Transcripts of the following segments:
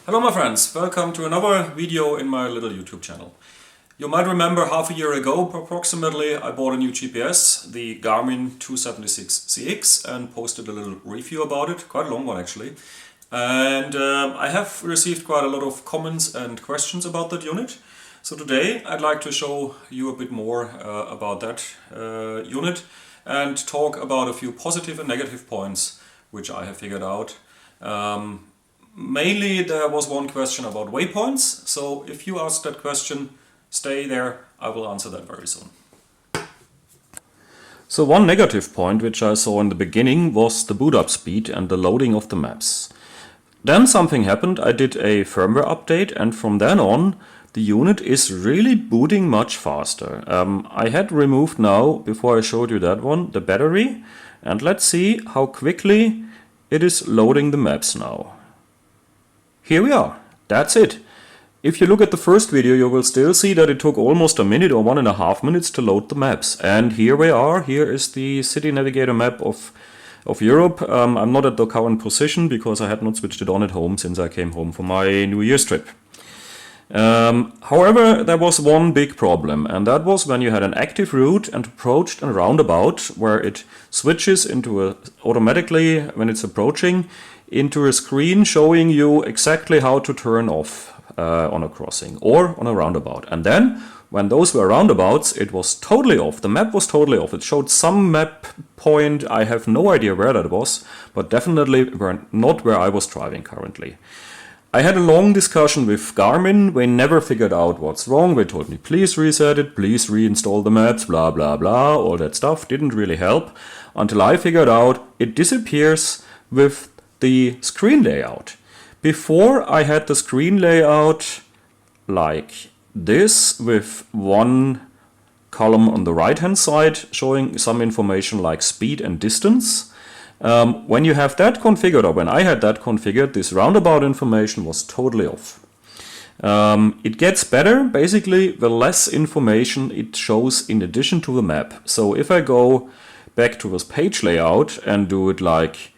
Hello my friends, welcome to another video in my little YouTube channel. You might remember half a year ago approximately I bought a new GPS, the Garmin 276CX, and posted a little review about it, quite a long one actually. And I have received quite a lot of comments and questions about that unit. So today I'd like to show you a bit more about that unit and talk about a few positive and negative points which I have figured out. Mainly there was one question about waypoints, so if you ask that question, stay there, I will answer that very soon. So one negative point which I saw in the beginning was the boot up speed and the loading of the maps. Then something happened, I did a firmware update, and from then on the unit is really booting much faster. I had removed now, before I showed you that one, the battery, and let's see how quickly it is loading the maps now. Here we are, that's it. If you look at the first video, you will still see that it took almost a minute or 1.5 minutes to load the maps. And here we are, here is the city navigator map of Europe. I'm not at the current position because I had not switched it on at home since I came home for my New Year's trip. However, there was one big problem, and that was when you had an active route and approached a roundabout where it switches into automatically, when it's approaching, into a screen showing you exactly how to turn off on a crossing or on a roundabout. And then when those were roundabouts, it was totally off. The map was totally off. It showed some map point. I have no idea where that was, but definitely not where I was driving currently. I had a long discussion with Garmin. They never figured out what's wrong. They told me, please reset it, please reinstall the maps, blah, blah, blah. All that stuff didn't really help until I figured out it disappears with the screen layout. Before I had the screen layout like this, with one column on the right hand side showing some information like speed and distance. When you have that configured, or when I had that configured, this roundabout information was totally off. It gets better basically the less information it shows in addition to the map. So if I go back to this page layout and do it like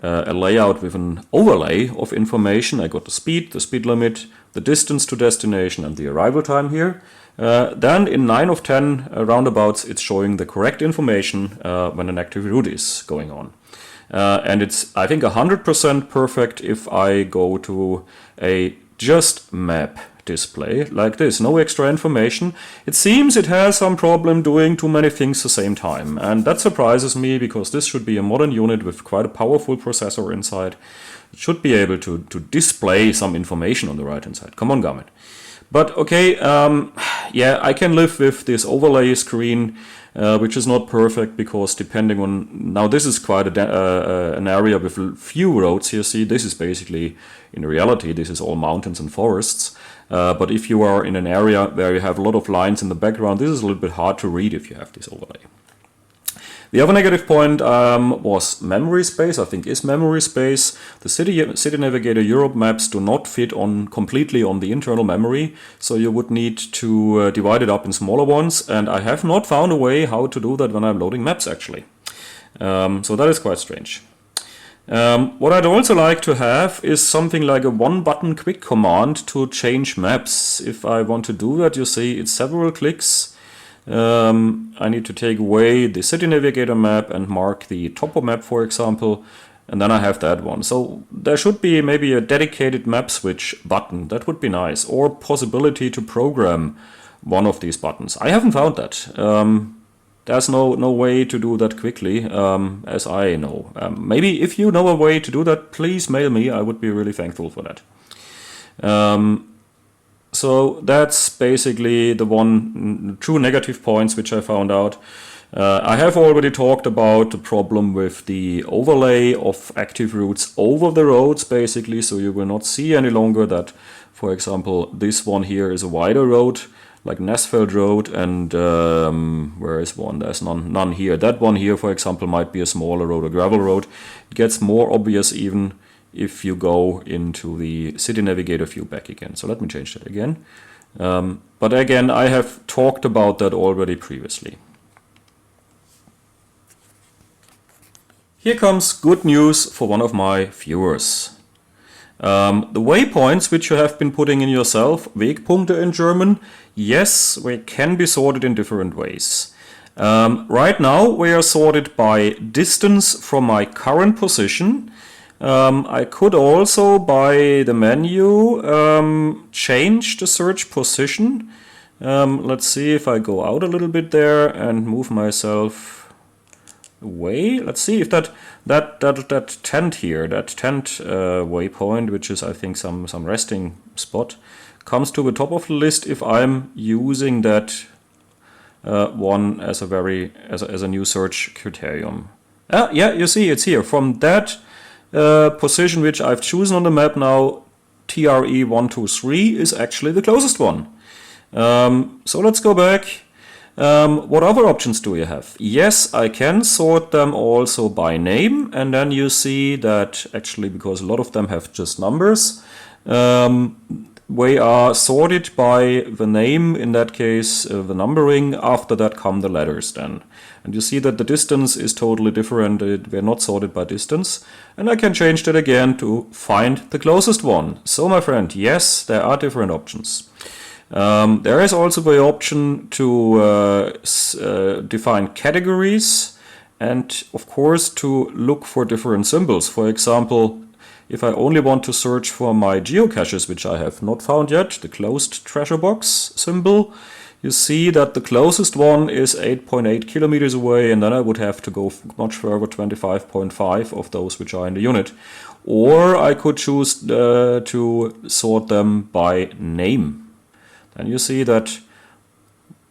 a layout with an overlay of information, I got the speed limit, the distance to destination and the arrival time here. Then in 9 of 10 roundabouts it's showing the correct information when an active route is going on. And it's, I think, 100% perfect if I go to a just map display like this, no extra information. It seems it has some problem doing too many things at the same time, and that surprises me because this should be a modern unit with quite a powerful processor inside. It should be able to display some information on the right hand side. Come on, Garmin. But okay, yeah, I can live with this overlay screen, which is not perfect because depending on, now this is quite an area with few roads here. See, this is basically, in reality, this is all mountains and forests. But if you are in an area where you have a lot of lines in the background, this is a little bit hard to read if you have this overlay. The other negative point was memory space, I think is memory space. The City Navigator Europe maps do not fit on completely on the internal memory, so you would need to divide it up in smaller ones, and I have not found a way how to do that when I'm loading maps actually. So that is quite strange. What I'd also like to have is something like a one-button quick command to change maps. If I want to do that, you see it's several clicks. I need to take away the City Navigator map and mark the topo map, for example, and then I have that one. So there should be maybe a dedicated map switch button. That would be nice, or possibility to program one of these buttons. I haven't found that. There's no way to do that quickly, as I know. Maybe if you know a way to do that, please mail me. I would be really thankful for that. So that's basically the two negative points which I found out. I have already talked about the problem with the overlay of active routes over the roads basically, so you will not see any longer that, for example, this one here is a wider road, like Nesfeld Road, and where is one? There's none here. That one here, for example, might be a smaller road, a gravel road. It gets more obvious even if you go into the City Navigator view back again. So let me change that again. But again, I have talked about that already previously. Here comes good news for one of my viewers. The waypoints which you have been putting in yourself, Wegpunkte in German, yes, they can be sorted in different ways. Right now we are sorted by distance from my current position. I could also, by the menu, change the search position. Let's see if I go out a little bit there and move myself away. Let's see if that tent here, that tent waypoint, which is I think some resting spot, comes to the top of the list if I'm using that one as a new search criterion. Yeah, you see it's here. From that position which I've chosen on the map now, TRE 123 is actually the closest one. So let's go back. What other options do you have? Yes, I can sort them also by name, and then you see that actually, because a lot of them have just numbers, we are sorted by the name, in that case the numbering. After that come the letters then. And you see that the distance is totally different. We're not sorted by distance. And I can change that again to find the closest one. So my friend, yes, there are different options. There is also the option to define categories and of course to look for different symbols. For example, if I only want to search for my geocaches, which I have not found yet, the closed treasure box symbol, you see that the closest one is 8.8 kilometers away, and then I would have to go much further, 25.5 of those which are in the unit. Or I could choose to sort them by name. And you see that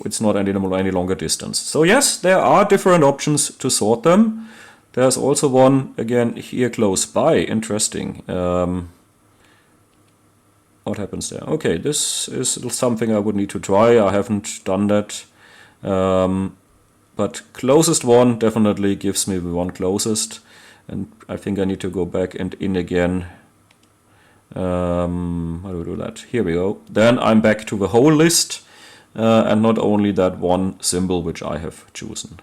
it's not any longer distance. So yes, there are different options to sort them. There's also one, again, here close by. Interesting. What happens there? Okay, this is something I would need to try. I haven't done that. But closest one definitely gives me the one closest. And I think I need to go back and in again. How do we do that? Here we go. Then I'm back to the whole list. And not only that one symbol which I have chosen.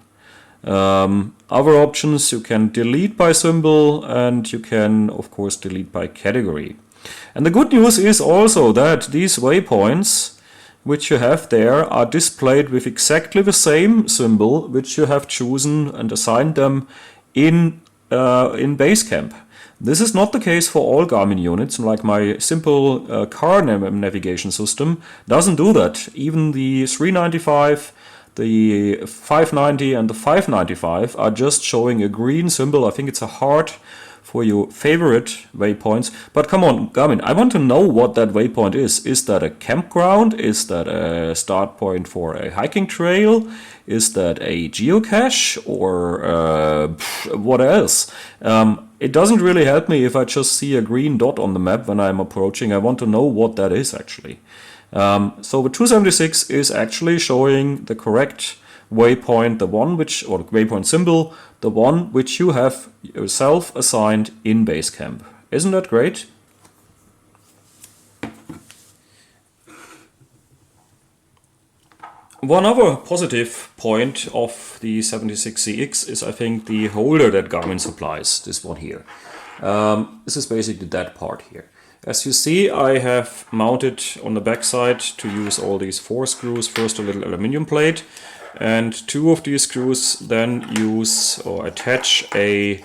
Other options, you can delete by symbol, and you can of course delete by category. And the good news is also that these waypoints which you have there are displayed with exactly the same symbol which you have chosen and assigned them in Basecamp. This is not the case for all Garmin units. Like my simple car navigation system doesn't do that. Even the 395, the 590 and the 595 are just showing a green symbol. I think it's a heart for your favorite waypoints. But come on, Garmin, I want to know what that waypoint is. Is that a campground? Is that a start point for a hiking trail? Is that a geocache? Or what else? It doesn't really help me if I just see a green dot on the map when I'm approaching. I want to know what that is actually. So the 276 is actually showing the correct waypoint, the one which, or the waypoint symbol, the one which you have yourself assigned in Basecamp. Isn't that great? One other positive point of the 76CX is, I think, the holder that Garmin supplies, this one here. This is basically that part here. As you see, I have mounted on the back side to use all these 4 screws. First a little aluminum plate, and 2 of these screws then use or attach a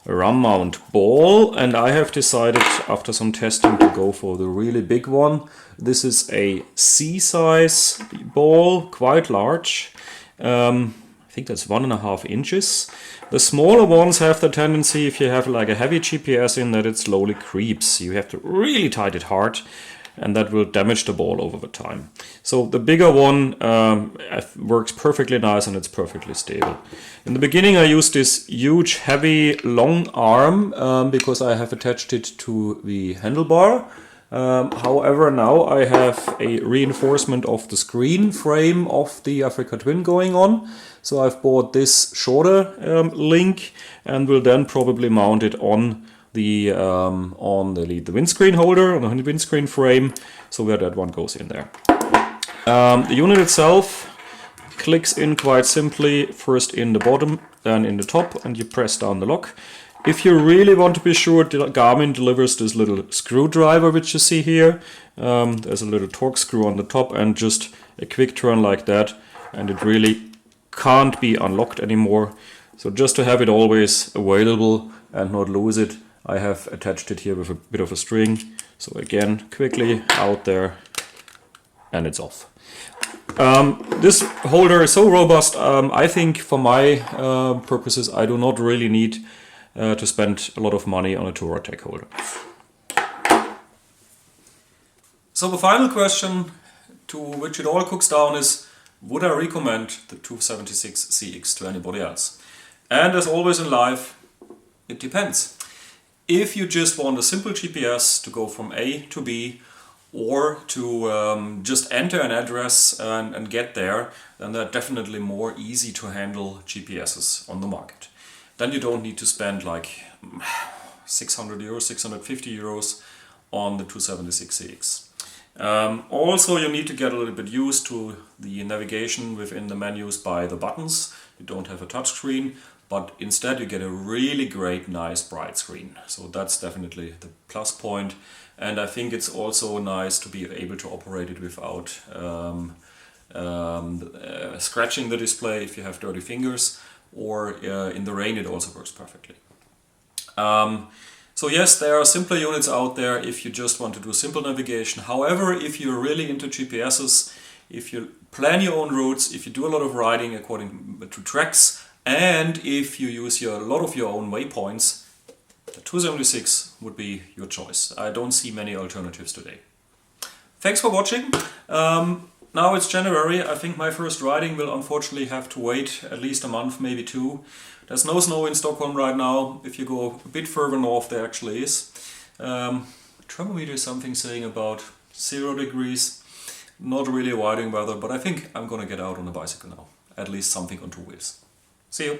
ram mount ball, and I have decided after some testing to go for the really big one. This is a C-size ball, quite large. I think that's 1.5 inches. The smaller ones have the tendency, if you have like a heavy GPS in, that it slowly creeps. You have to really tighten it hard, and that will damage the ball over the time. So the bigger one works perfectly nice and it's perfectly stable. In the beginning I used this huge, heavy, long arm because I have attached it to the handlebar. However, now I have a reinforcement of the screen frame of the Africa Twin going on. So I've bought this shorter link and will then probably mount it on the windscreen holder, on the windscreen frame, so where that one goes in there. The unit itself clicks in quite simply, first in the bottom, then in the top, and you press down the lock. If you really want to be sure, Garmin delivers this little screwdriver which you see here. There's a little torque screw on the top and just a quick turn like that, and it really can't be unlocked anymore. So just to have it always available and not lose it, I have attached it here with a bit of a string. So again, quickly out there, and it's off. This holder is so robust, I think for my purposes I do not really need to spend a lot of money on a Touratech holder. So the final question to which it all cooks down is, would I recommend the 276CX to anybody else? And as always in life, it depends. If you just want a simple GPS to go from A to B, or to just enter an address and get there, then they're definitely more easy to handle GPSs on the market. Then you don't need to spend like 600 euros, 650 euros on the 276CX. Also, you need to get a little bit used to the navigation within the menus by the buttons. You don't have a touch screen, but instead you get a really great, nice, bright screen. So that's definitely the plus point. And I think it's also nice to be able to operate it without scratching the display if you have dirty fingers, or in the rain it also works perfectly. So yes, there are simpler units out there if you just want to do simple navigation. However, if you're really into GPSs, if you plan your own routes, if you do a lot of riding according to tracks, and if you use a lot of your own waypoints, the 276 would be your choice. I don't see many alternatives today. Thanks for watching. Now it's January. I think my first riding will unfortunately have to wait at least a month, maybe two. There's no snow in Stockholm right now. If you go a bit further north, there actually is. Thermometer is something saying about 0 degrees. Not really riding weather, but I think I'm gonna get out on a bicycle now. At least something on two wheels. See you.